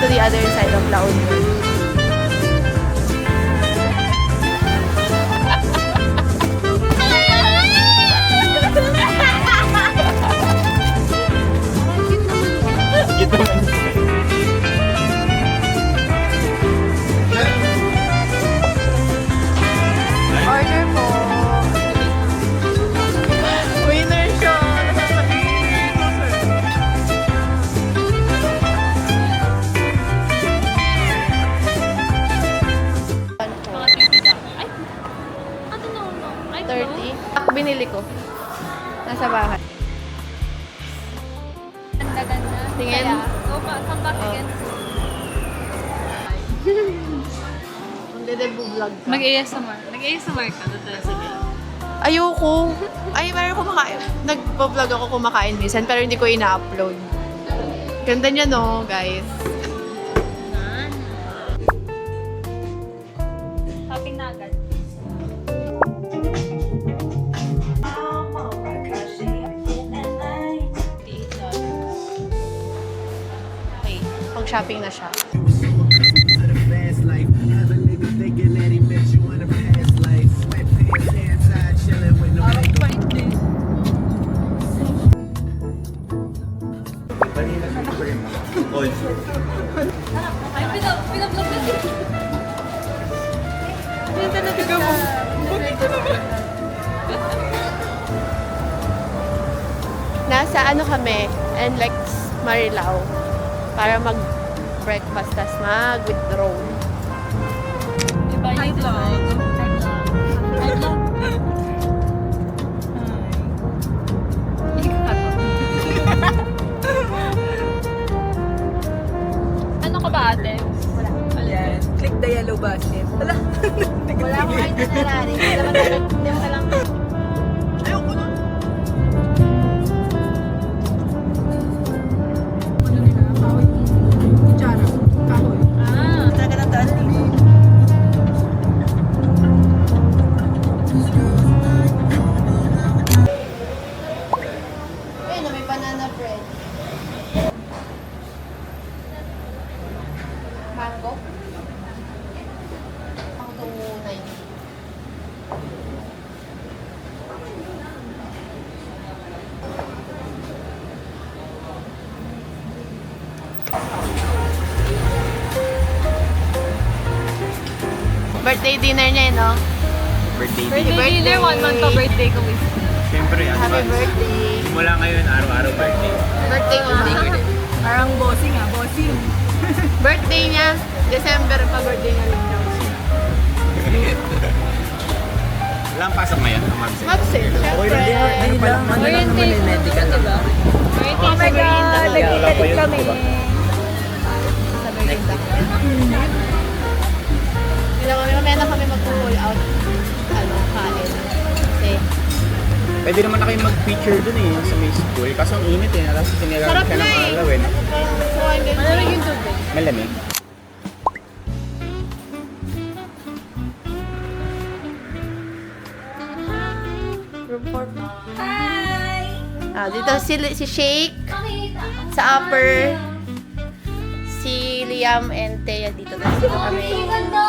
to the other side of La Union. Gitu kan. Order po. Winner siya. Mga titi lang. Ay! Ano no? Ay, 30. Ako binili ko. Nasa bahay. Ganda-ganda. Tingin? Kaya, go pa, come back Oh. again. Magde-vlog ka. Mag-ASMR. Nag-ASMR ka. Totoo sabihin. Ayoko. Ay, meron kumakain. Nag-vlog ako kumakain minsan, pero hindi ko ina-upload. Ganda niya, no, guys. Shopping na agad. Okay, pag-shopping na siya. Ay, pinablog na din. Yan talaga mo. Nasa ano kami, NLEX Marilao, para mag-breakfast, tas mag-withdraw. Diba yung vlog? Hi vlog. Ano ka ba, ate? Wala. Yan. Click the yellow button. Wala. Wala akong itinerary. Hindi mo lang. Ayoko na. Kutsara. Kahoy. Ah. Talaga ng daan. Ayun, may banana bread. Mango. Ako 290. Birthday dinner niya, no? Birthday Birthday day. dinner, 1 month pa birthday ko. Siyempre, Happy advance. birthday. Simula ngayon, araw-araw birthday. Birthday mo na. Parang bossing ah. Bossing. Birthday niya, December pa birthday niya rin daw. Wala ang pasok ngayon, ang Mabsel. Mabsel, syempre. Ano pa lang. Ano lang naman yung medical. Diba? Oh my God. Nagkikalit kami. Sa Merinda. Hindi na kami, mamaya na kami mag-pull out. Ano, kain. Kasi, Pwede naman na kayo mag-feature dun eh, sa may school. Kaso ang init eh, tapos tinirahan sarap siya na ng eh. araw eh. Parang suwain din. Malamig yung tubig. Malamig. Room 4. Hi! Ah, dito si Shake Makita. sa upper. Si Liam and Thea dito. Tapos dito kami. Ang ganda!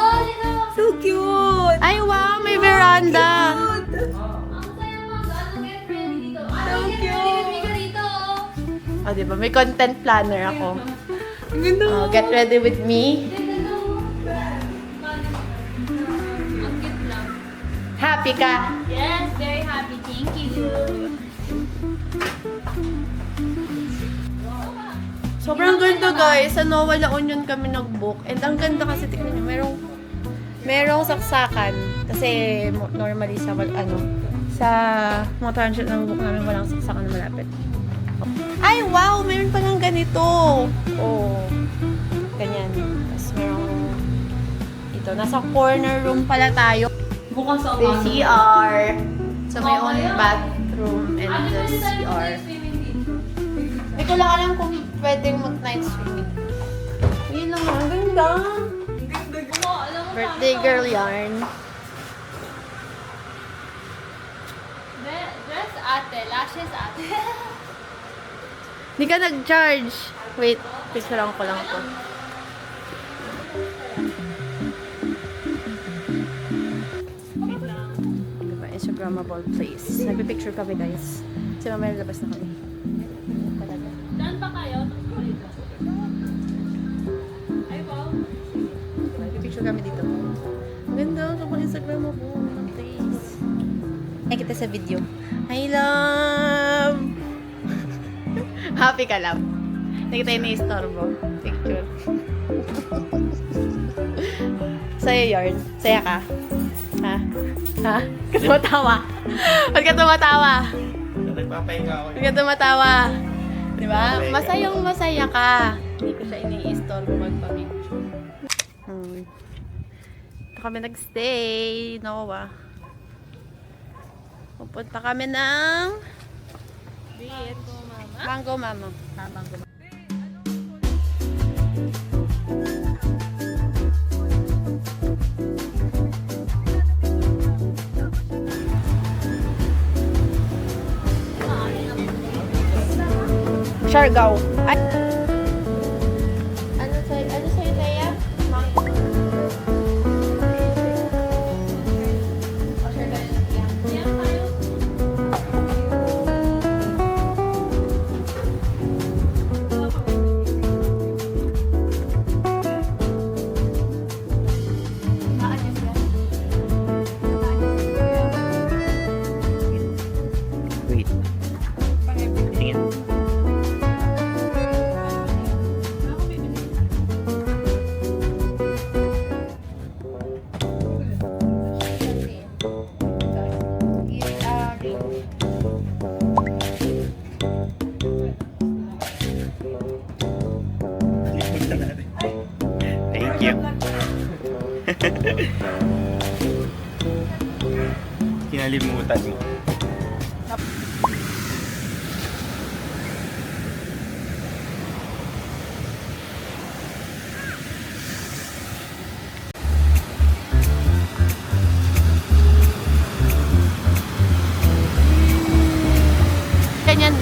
So cute. Ay, wow! May veranda! Ang saya mag-ano, get ready dito. Ano, So get ready ka dito. Oh, di ba? May content planner ako. Ang ganda. Oh, get ready with me. Ang cute lang. Happy ka? Yes, very happy. Thank you. Sobrang ganda guys. Sa Nova La Union kami nag-book. And ang ganda kasi tignan nyo. Merong saksakan. Kasi normally sa sa mga transit ng book namin walang saksakan na malapit. Ay wow! Meron pa ng ganito. Oh. Ganyan. Tapos merong ito. Nasa corner room pala tayo. Bukas sa The CR. So may own bathroom and the CR. Hindi ko lang alam kung pwedeng mag-night swimming. Yun lang, ang ganda. Birthday girl yarn. Dress ate, lashes ate. Hindi ka nag-charge. Wait, picturean ko lang to. Instagrammable place. Nagpipicture kami guys. Kasi mamaya labas na kami. Talaga. Daan pa kayo? Ay, wow. Nagpipicture kami dito. Ang ganda. Sobrang Instagrammable ng place. Ay, kita sa video. I love! Happy ka lang. Nakita yung na-istorbo. Picture. Sa'yo yarn. Saya ka. Ha? Ha? Ba't ka tumatawa? Ba't ka tumatawa? Nagpapahinga ako. Ba't ka tumatawa? Diba? Masayang masaya ka. Hindi ko siya ini-istorbo magpa-picture. Ito kami nag-stay. Noah. Pupunta kami ng Mango Mama. Mango Mama. Siargao. Ay. Ano sa'yo, Leia? Mango. O, Siargao na lang. Yan tayo. Wait. Tingin. Thank you. Kinalimutan mo. Ganyan.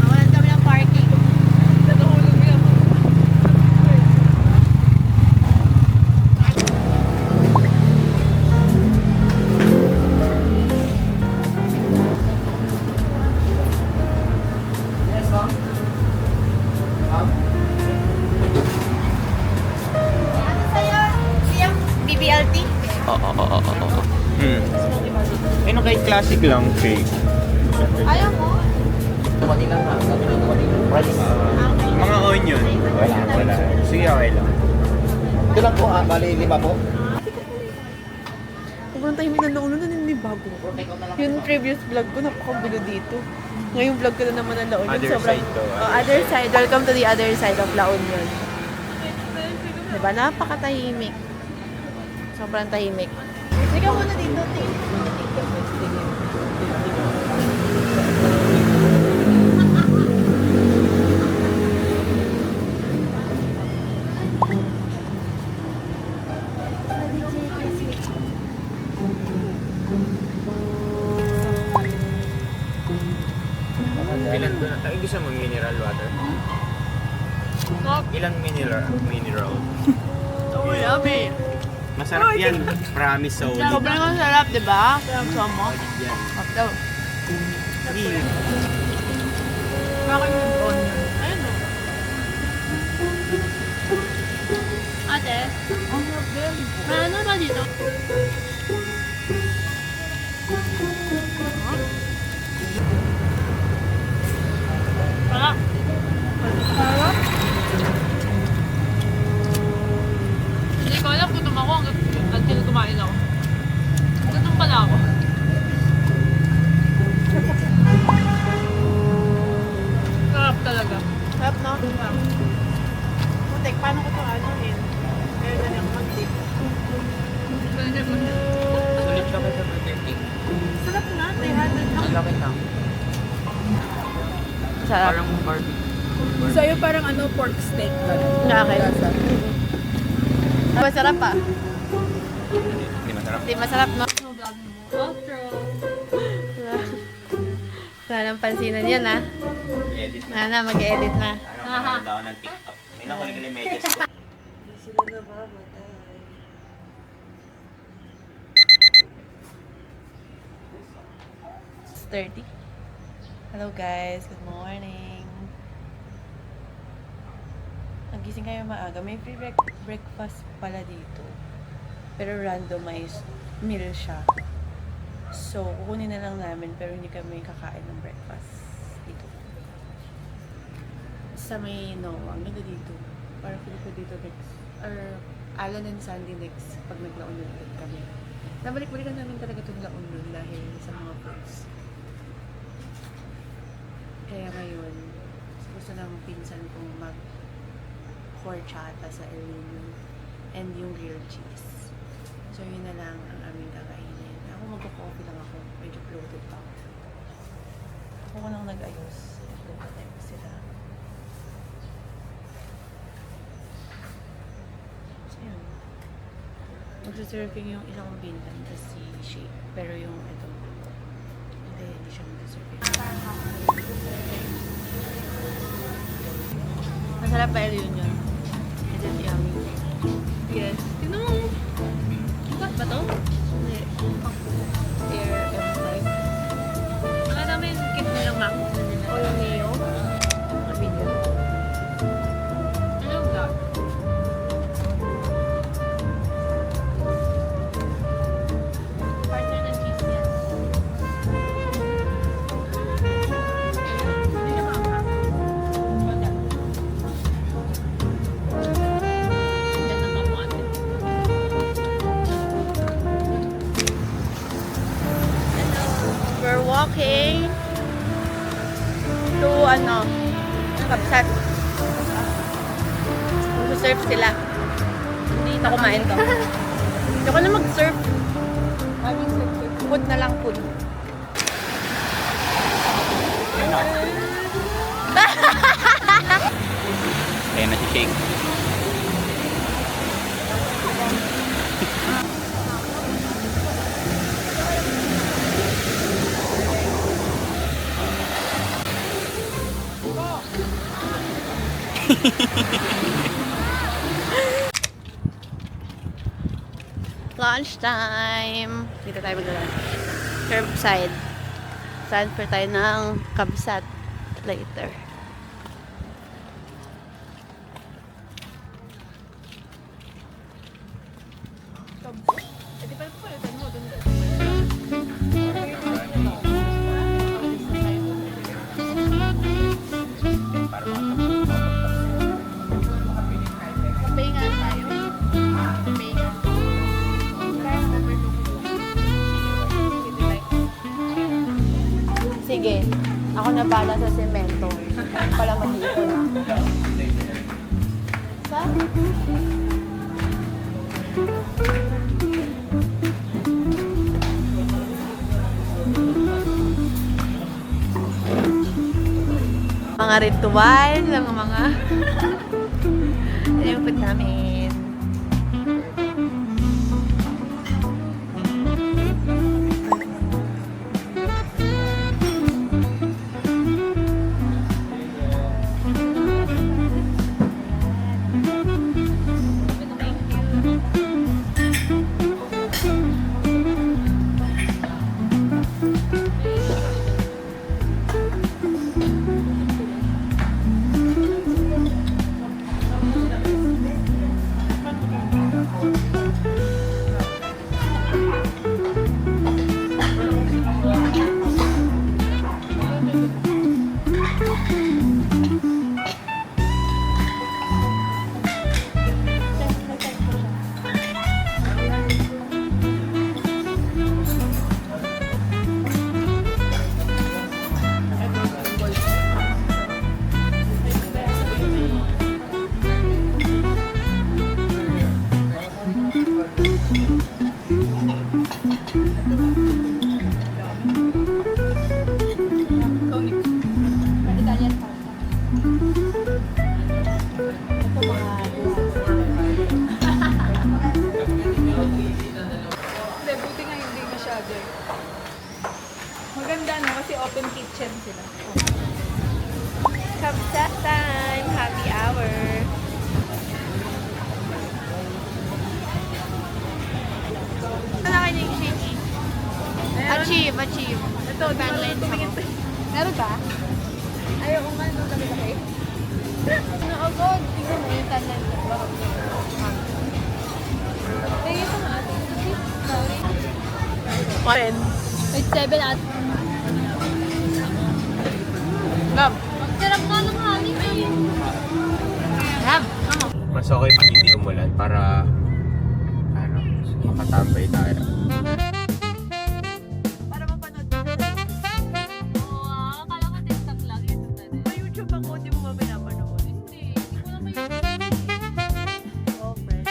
Nawalan kami ng parking. Ano sa'yo? Siyang BBLT? Oo. Ano kay classic lang, cake? Ayaw mo? Mga onion. Wala. Sige, okay lang. Ito lang po, bali 5 po. Sobrang tahimik na naulo na hindi bago. Yung previous vlog ko, napakagulo dito. Ngayong vlog ko na naman ang La Union. Other side to. Other side. Welcome to the other side of La Union. Diba? Napakatahimik. Sobrang tahimik. Sige muna dito. Ilan doon? Ay, gusto mo mineral water? Ilang mineral? Oh, yummy. Masarap yan. Promise, solid. Sobrang masarap, diba? Sarap sa mo. Yan. After. Sige. Bakit yung onion? Ayun o. Ate, ano ba dito? lang. Sarap. Parang barbecue. Sa'yo parang ano, pork steak. Nga akin. Masarap pa. Hindi masarap. Hindi masarap, no? Outro. Wala nang pansinan yan, ha? I-edit na. Wala na, mag-edit na. Ano daw ng TikTok. May nakulit yung medyas. It's 30. Hello guys, good morning. Nagising kayo maaga. May free breakfast pala dito. Pero randomized meal siya. So, kukunin na lang namin pero hindi kami kakain ng breakfast dito. Sa may Noah, ang ganda dito. Parang feel ko dito next, or Alan and Sandy next pag naglaon ulit kami. Nabalik-balikan namin talaga itong laon nun dahil sa mga foods. Kaya ngayon, gusto ng pinsan kong mag horchata sa El Niño and yung grilled cheese. So, yun na lang ang aming kakainin. Ako magko-coffee lang ako. Medyo bloated pa. Ako nang nag-ayos. Nag-bloated sila. So, yun. Magsaserving yung ilang bintan kasi si Shake. Pero yung ito, hindi siya magsaserving. Masarap ba El Union? Is it yummy? Yes. Tignan mo. Bukas ba to? Hindi. Air M5. Ang dami yung kit nilang mango na nila. O yung Neo. Video. Ano ba? Partner ng cheese yan. Hindi na maanghang. Wala. Yan ang kamuate. We're walking to Kapsat. Mag-surf sila. Hindi na kumain to. Hindi ko na mag-surf. Food na lang food. Ayan na si Shake. Lunch time! Dito tayo mag-lunch. Curbside. Transfer tayo ng Kabsat later. Para makatapos. Pay nga tayo. Pay nga. Sige. Ako na bala sa semento. Pala mag-iipon. Sa? Mga ritual ng mga input namin. kitchen sila. Kapsa time! Happy hour! Ano kayo yung shaky? Achieve! Ito, timeline tumingin pa. Meron ba? Ayaw ko nga nung laki-laki. Ano agad? Tingnan mo yung talent. Tingin ko nga. Sorry. When? Wait, 7 at... Love! Ang sarap nga ng hangin eh. Love! Mas okay pag hindi umulan para makatambay tayo. Para mapanood mo sa Oo ah, akala ko TikTok lang. Ito na rin. Sa YouTube ako, di mo ba pinapanood? Hindi ko naman yung... Oh, friend.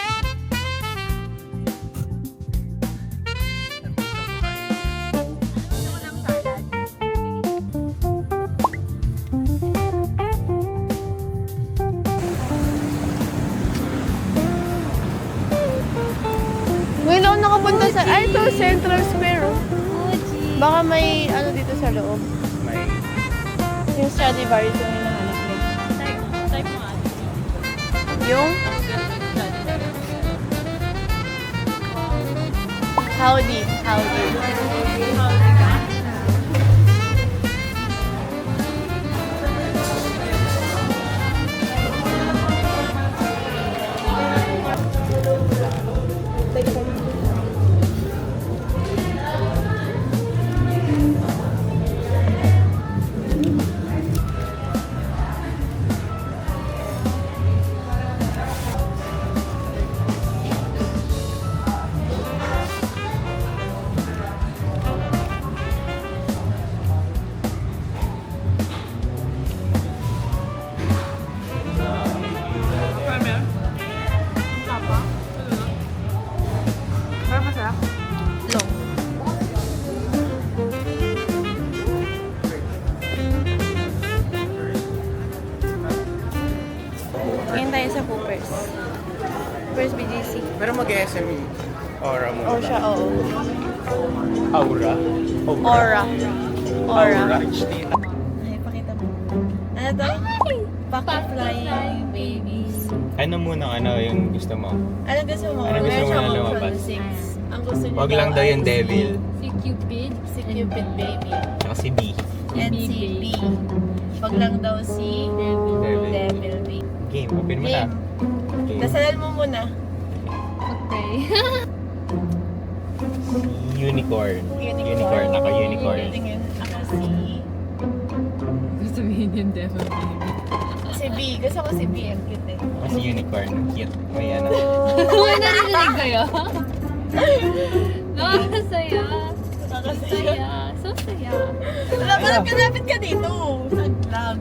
Gusto ko ng salad. Ngayon ako nakapunta sa... Ay, ito, Central Square. Oh. Baka may ano dito sa loob. May Yung Stradivarius yung hinahanap ko. Type mo ah. Yung Howdy. Long. Tingin tayo sa Poopers. Poopers BGC. pero mag-SM Aura muna. Oh, siya, oo. Aura? Aura. Aura. HT. Ay, pakita mo. Ano to? Pocket flying babies. Ano muna yung gusto mo? Ano gusto mo? Ano gusto mo Meron na siyang lumabas? option 6. Ang gusto niya Wag lang daw yung devil. Si Cupid. Si Cupid baby. Tsaka si B. And si B. Wag lang daw si Devil. Devil baby. Game, open mo na. Game. Okay. Dasalan mo muna. Okay. Unicorn. Unicorn. Ako unicorn. Tingin. Ako si... Gusto sabihin yung devil baby. Si B. Gusto ko si B. Ang cute eh. Ako si unicorn. Cute. May ano. May narinig kayo? Nakakasaya. Nakakasaya. So saya. Wala, parang kalapit ka dito. Sa vlog.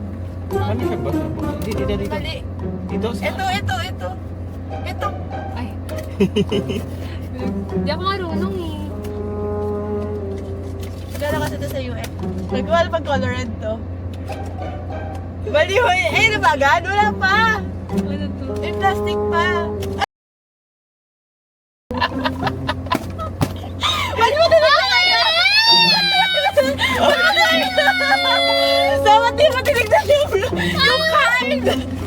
Ano siya ba? Dito. Mali. Dito. Ito. Ito. Ay. Hindi ako marunong eh. Gala kasi ito sa UN. Nagwala pag colored to. Bali mo eh. Ay, nabagan? Wala pa. Ano to? May plastic pa. Bali mo Dapat di mo tinignan yung card.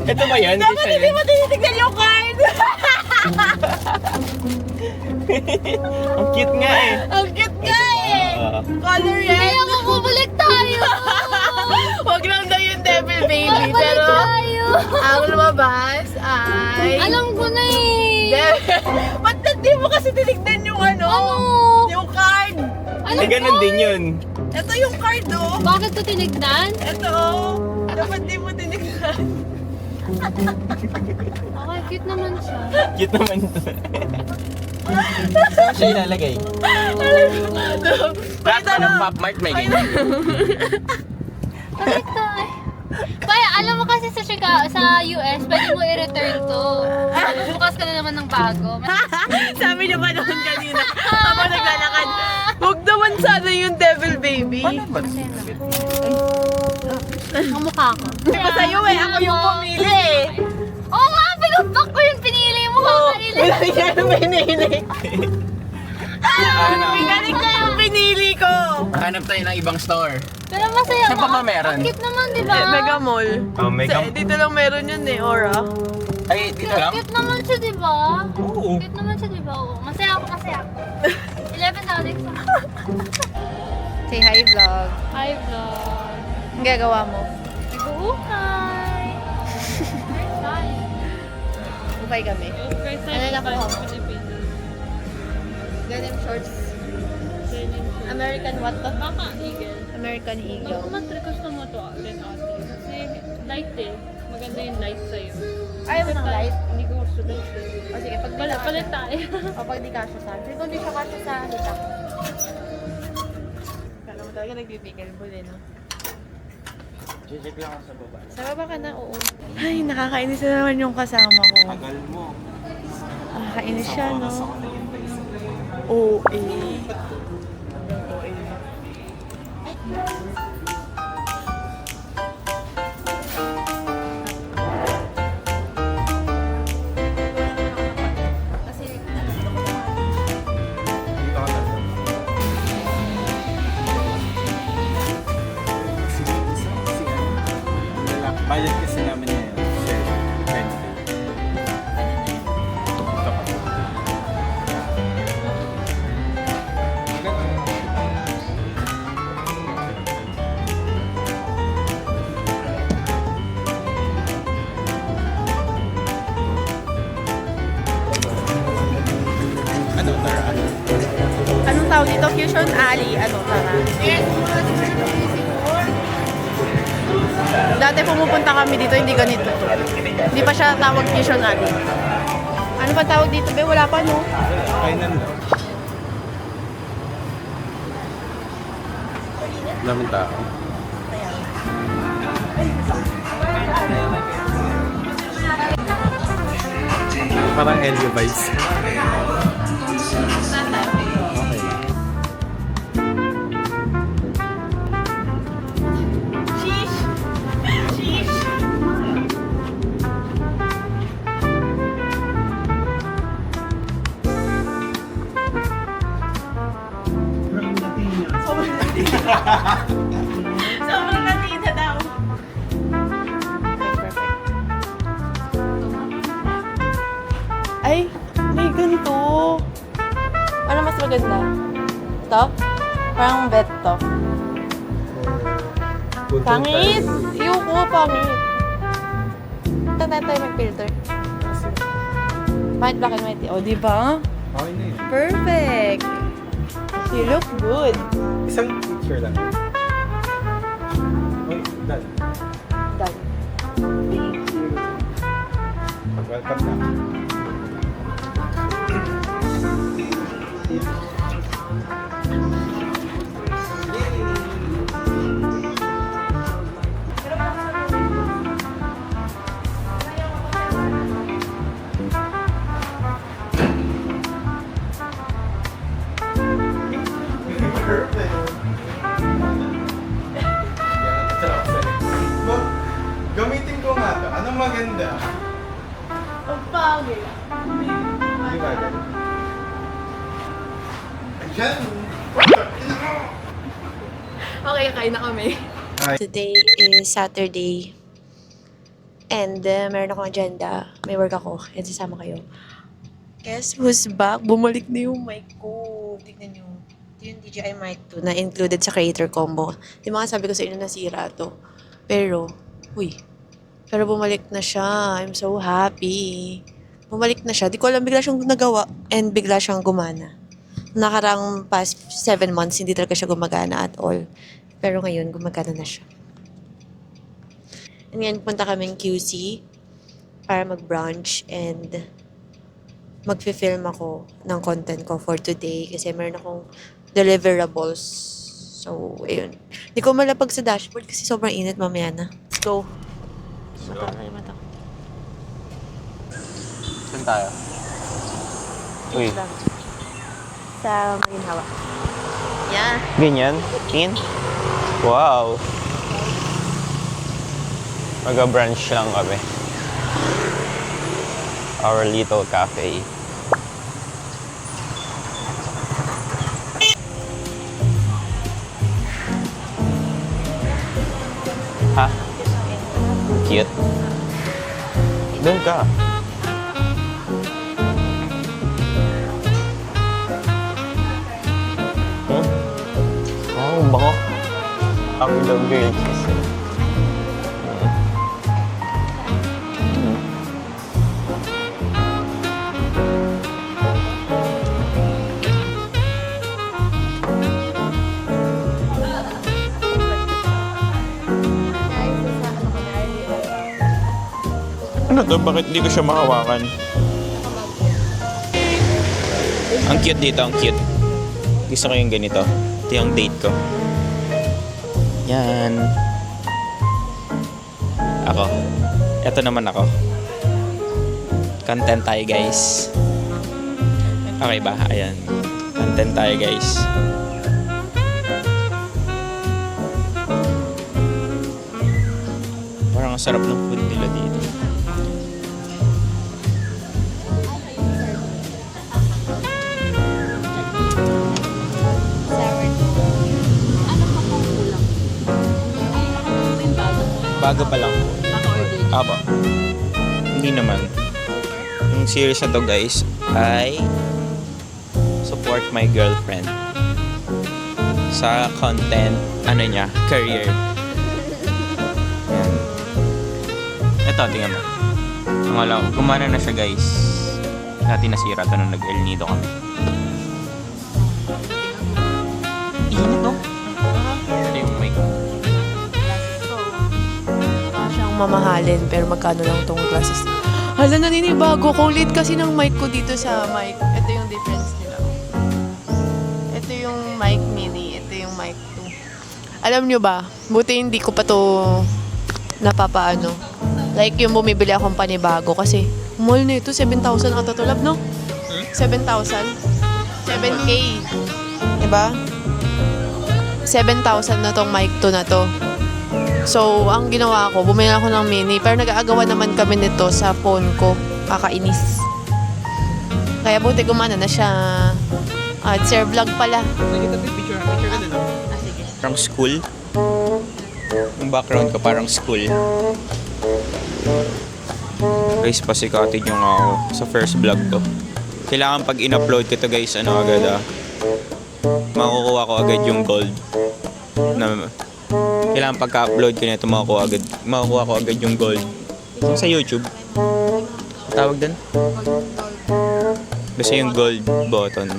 Ito ba yan? Dapat hindi mo tinitignan yung card. Ang cute nga eh. Ang cute nga eh. Color yan. Kaya magbubalik tayo! Huwag lang daw yung devil baby. Magbalik Pero tayo! ang lumabas ay... Alam ko na eh! Ba't di mo kasi tinignan yung ano? Yung card. Ano Eh, ganun din yun. Ito yung card oh. Bakit ko tinignan? Ito oh. Dapat di mo tinignan. Okay, cute naman siya. Cute naman ito. Saan siya ilalagay? Lahat ng Pop Mart may ganyan. Balik tayo. Kaya alam mo kasi sa Chicago, sa US, pwede mo i-return to. Bukas ka na naman ng bago. Sabi niya pa naman kanina habang naglalakad. Huwag naman sana yung devil baby. Paano ba? Ang mukha ko. Diba sa'yo eh, ako yung pumili eh. Oo nga, pinagpak ko yung pinili mo kanina. Bilang yan ang pinili. Ano? Galing ko yung pinili ko. Hanap tayo ng ibang store. Pero masaya Saan pa ba meron? Ang cute naman, di ba? Mega Mall. Oh, Dito lang meron yun eh, Aura. Ay, dito lang? Cute naman siya, di ba? Oo. Cute naman siya, di ba? Oo. Masaya ako. 11,000 sa Say hi, vlog. Hi, vlog. Ang gagawa mo? Nag-uukay. First time. Ukay kami. First Ano na nakuha mo? Pilipinas. Denim shorts. American what to? Baka eagle. American Eagle. Baka matrikos na mo to rin ate. Kasi light eh. Maganda yung light sa'yo. Ayaw mo ng light? Hindi ko gusto light eh. O sige, pag di Palit, kasha- palit tayo. O pag di kasha sa akin. Kung di siya kasha sa hita. Kala mo talaga nagbibigil buli, no? Check lang ako sa baba. Sa baba ka na, oo. Ay, nakakainis na naman yung kasama ko. Tagal mo. Nakakainis siya, no? naghihintay sa Oo, eh. Dito ka na. Budget kasi namin ngayon. Share. 20. Ito pa. Ano, Tara? Anong tawag dito? Fusion Alley. Ano, tara? Dati pumupunta kami dito, hindi ganito to. Hindi pa siya tawag Fusion Alley. Ano pa tawag dito, be? Wala pa, no? Kainan daw. Daming tao. Parang LU vibes. Okay lang. Sobrang latina daw. Ay, may ganito. Ano mas maganda? Ito? Parang bet to. Pangit! Iyoko, pangit. Tantay tayo mag-filter. Pangit black and white. O, di ba? Okay na yun. Perfect! You look good. Isang picture lang. Oy, done. Done. Welcome na. Gamitin ko nga to. Anong maganda? Ang pangit. Hindi ba ganun? Ayan! Okay, kain na kami. Hi. Today is Saturday. And meron akong agenda. May work ako. And sasama kayo. Guess who's back? Bumalik na yung mic ko. Tignan nyo. Ito yung DJI Mic 2 na included sa creator combo. Di ba nga sabi ko sa inyo nasira to. Pero bumalik na siya. I'm so happy. Bumalik na siya. Di ko alam, bigla siyang nagawa and bigla siyang gumana. Nakarang past 7 months, hindi talaga siya gumagana at all. Pero ngayon, gumagana na siya. And ngayon, punta kaming QC para mag-brunch and mag-film ako ng content ko for today kasi meron akong deliverables. So, ayun. Hindi ko malapag sa dashboard kasi sobrang init mamaya na. Let's go. Mata ko. Saan tayo? Uy. Lang. Sa Maginhawa. Yeah. Ganyan? Tingin? Wow! Mag-brunch lang kami. Our little cafe. Ha? Cute. Doon ka. Hmm? Oh, bako. Ang love girl kiss. Ano to? Bakit di ko siya mahawakan? Ang cute dito, ang cute. Gusto ko yung ganito. Ito yung date ko. Yan. Ako. Ito naman ako. Content tayo, guys. Okay ba? Ayan. Content tayo, guys. Parang ang sarap ng food nila dito. Bago pa lang. Apo. Hindi naman. Yung series na to guys ay support my girlfriend sa content, ano niya, career. Yan. Ito, tingnan mo. Gumana na siya guys. Dati nasira ito nung nag-El Nido kami. Init no? Ito yung mic. Siyang mamahalin, pero magkano lang tong glasses. Hala, naninibago. Kulit kasi ng mic ko dito sa mic. Ito yung difference nila. Ito yung mic mini. Ito yung mic 2. Alam nyo ba, buti hindi ko pa to napapaano. Like yung bumibili akong panibago kasi mall na ito, 7,000 ata to, love, no? 7,000? 7K. Diba? 7,000 na tong mic 2 na to. So, ang ginawa ko, bumili ako ng mini. Pero nag-aagawan naman kami nito sa phone ko. Kakainis. Kaya buti gumana na siya. At share vlog pala. Picture ka din, no? Parang school. Yung background ko parang school. Guys, pasikatin nyo nga ako sa first vlog ko. Kailangan pag in-upload ko to guys, ano agad makukuha ko agad yung gold. Kailangan pagka-upload ko na ito makukuha ko agad yung gold. Sa YouTube. Tawag din? Basta yung gold button.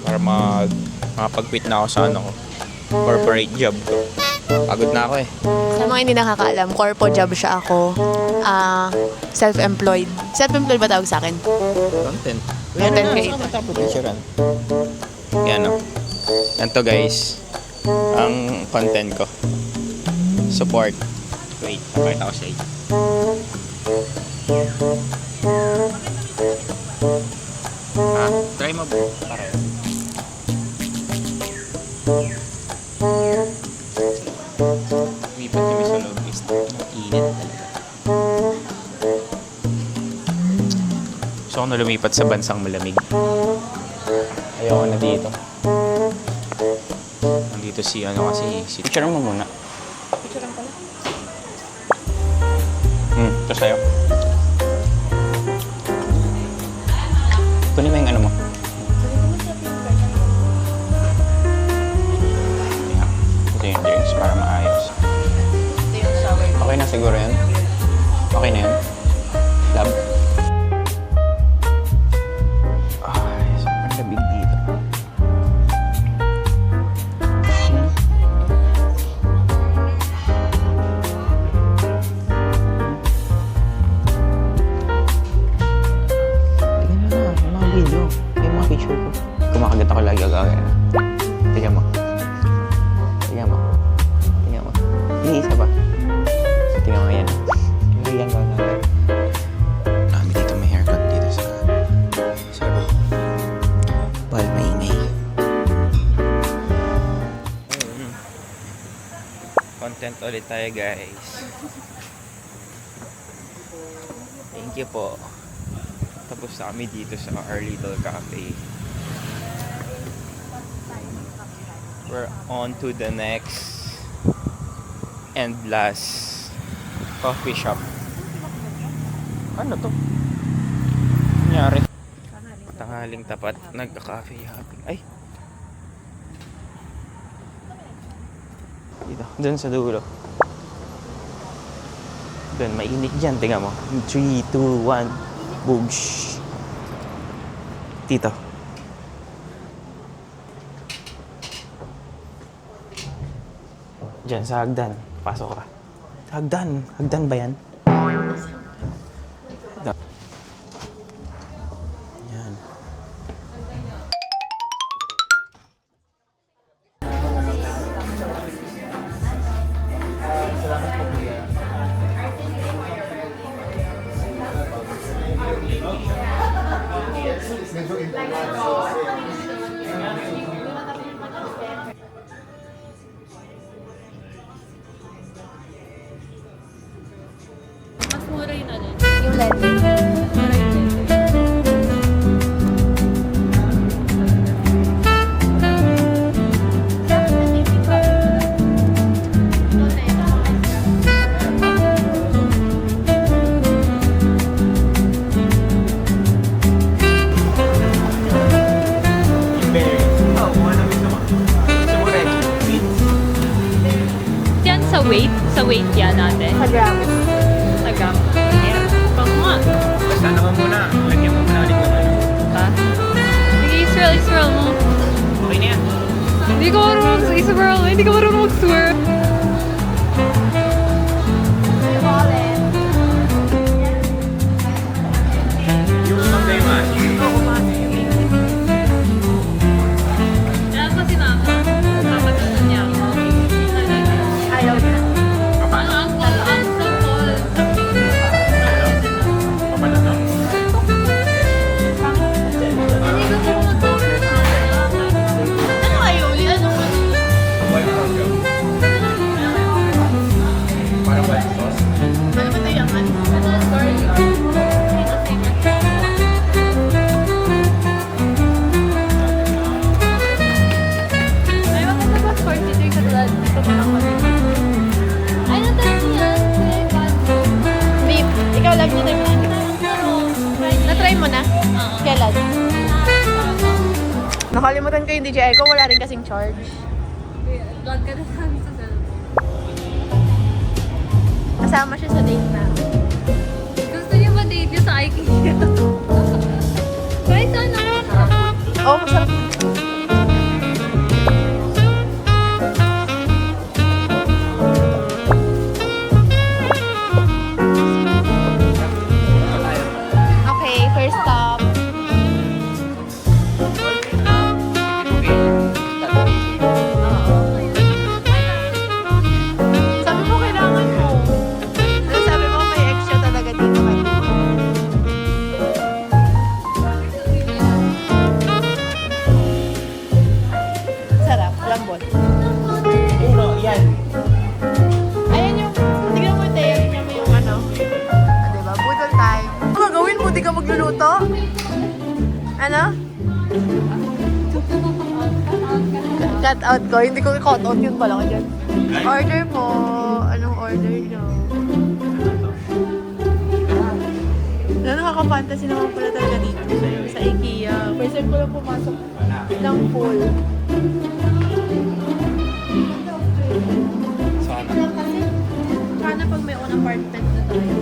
Para makapag-quit na ako sa ano ko. Corporate job ko. Pagod na ako eh. Sa mga hindi nakakaalam, corpo job siya ako. Self-employed. Self-employed ba tawag sa akin? Content. Content creator. Picturean. Yan o. Yan to guys. Ang content ko. Support. Wait, napakita ko sa inyo. Try mo ba? Pareho. Lipat kami sa loob is init talaga. So ako na lumipat sa bansang malamig. Ayoko na dito. Nandito si ano kasi si... Picture mo muna. Picture lang pala. Ito sa'yo. Kunin mo yung ano mo. Ito yung drinks para maayos. Ito yung shower. Okay na siguro yan? Okay na yan? Love? Ay, sobrang labig dito. Tingnan mo na, yung mga video, yung mga picture ko. Kumakagat ako lagi agad. Tingnan mo. Tingnan mo. Tingnan mo. Hindi, isa pa. Tingnan mo yan. Tingnan mo yan. Dami dito may haircut dito sa room. Bal maingay. Content ulit tayo guys. Thank you po. Tapos na kami dito sa Our Little Cafe. We're on to the next and last coffee shop. Ano to? Nangyari. Tanghaling tapat, nagka-cafe hopping. Ay! Dito, dun sa dulo. Dun, mainit dyan. Tingnan mo. 3, 2, 1. Boosh! Dito. Diyan, sa hagdan. Pasok ka. Hagdan. Hagdan ba yan? Yan. Mas mura yun ano. Yung lente. Yan sa weight. Sa weight yan natin. Sa grams. Sa gram. Yeah. Pang nga. Basta naman muna. Lagyan mo muna ulit ng ano. Ha? Sige, Israel mo. Okay na yan. Hindi ko marunong sa Israel. Hindi ko marunong mag-swear. Yung mga man. Alam ko si Mama. Papatunan niya ako. Ayaw na. Ano ang tall. Paano to? Hindi ko po mag-swear. Ano kayo? Ano? White sauce yun. Parang white sauce. Ano ba ito yung ano? Ay, wag na ba 43 ka tulad? Ito pa lang kami. Ay, natry mo yan. Beef. Ikaw lang yun. Na-try mo na? Kailan? Nakalimutan ko yung DJI ko. Wala rin kasing charge. Vlog ka na sa cellphone. Kasama siya sa date na. Gusto niyo ba date niyo sa IKEA? Guys, ano? Oh, masarap. Okay, first stop. Sabi mo, kailangan mo. Ano sabi mo, may extra talaga dito kahit di mo. Sarap, lambot. Uno, yan. Ayan yung, tignan mo tayo, tignan mo yung ano. Ah, diba? Budol time. Ano gagawin mo? Di ka magluluto? Ano? Cut out ko. Hindi ko i-cut out yun pala ko dyan. Order mo. Anong order nyo? Nakaka-fantasy naman pala talaga dito. Sa IKEA. First time ko lang pumasok ng pool. Sana. Sana pag may own apartment na tayo.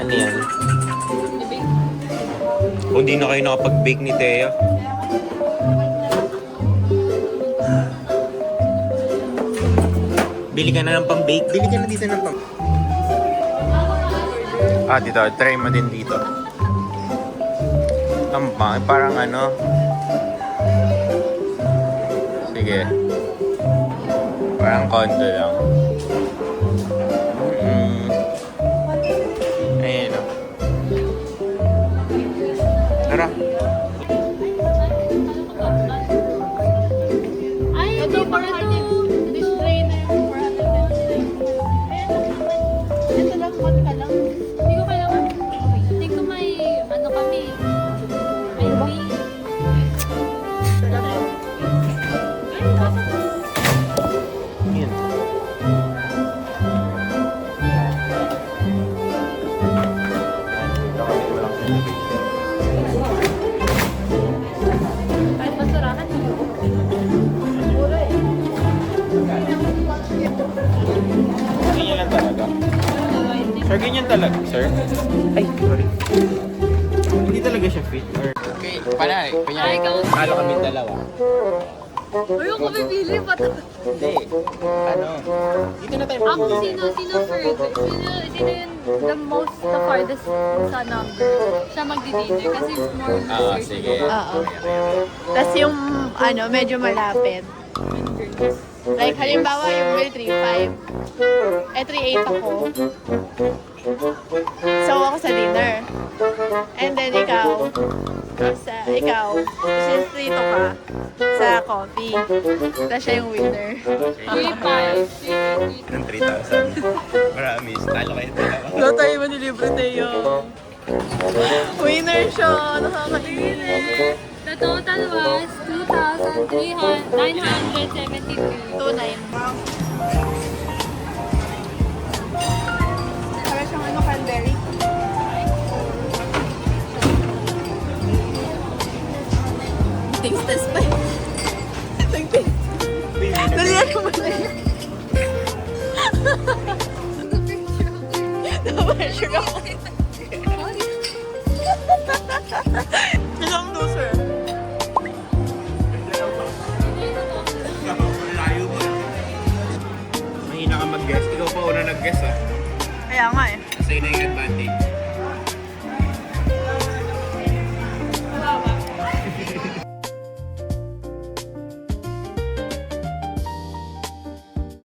Ano yan? Kung di na kayo nakapag-bake ni Thea. Bili ka na ng pang-bake. Bili ka na dito ng pang... Ah, dito. Try mo din dito. Ang pang, parang ano. Sige. Parang kondo lang. Ayan o. Tara. Ay, ito para ito. This trainer for 199. Ito lang, one ka lang. Hindi ko kailangan. Hindi ko may, ano kami. Ay, Kahit basurahan, Mura eh. Ganyan lang talaga. Sir, ganyan talaga, sir? Ay, sorry. Hindi talaga siya fit or... Okay, pala eh. Ay, ikaw. Talo kami dalawa. Ayoko bibili pa to. Hindi. Ano? Dito na tayo Ako, mag-uwi. sino further? Sino yung the most, the farthest sa number? Siya magdi-dinner kasi more research. Sige. Oo. Tapos yung, ano, medyo malapit. Like, halimbawa yung bill 3.5. Eh, 3.8 ako. So, ako sa dinner. And then, ikaw, since 3 ka, sa coffee. Tapos siya yung winner. 3.5. Ng 3,000. Promise, talo kayo dalawa. Wala tayo manilibre tayo. Winner siya! Nakakalinis! The total was 2,972. 2.9. Para siyang ano, cranberry. Taste test pa eh. Nag-taste. Dalihan mo na yun. Napapicture ako. Ilang doser? Mahina ka mag-guess. Ikaw pa una nag-guess ah. Kaya nga eh. Kasi na yung advantage.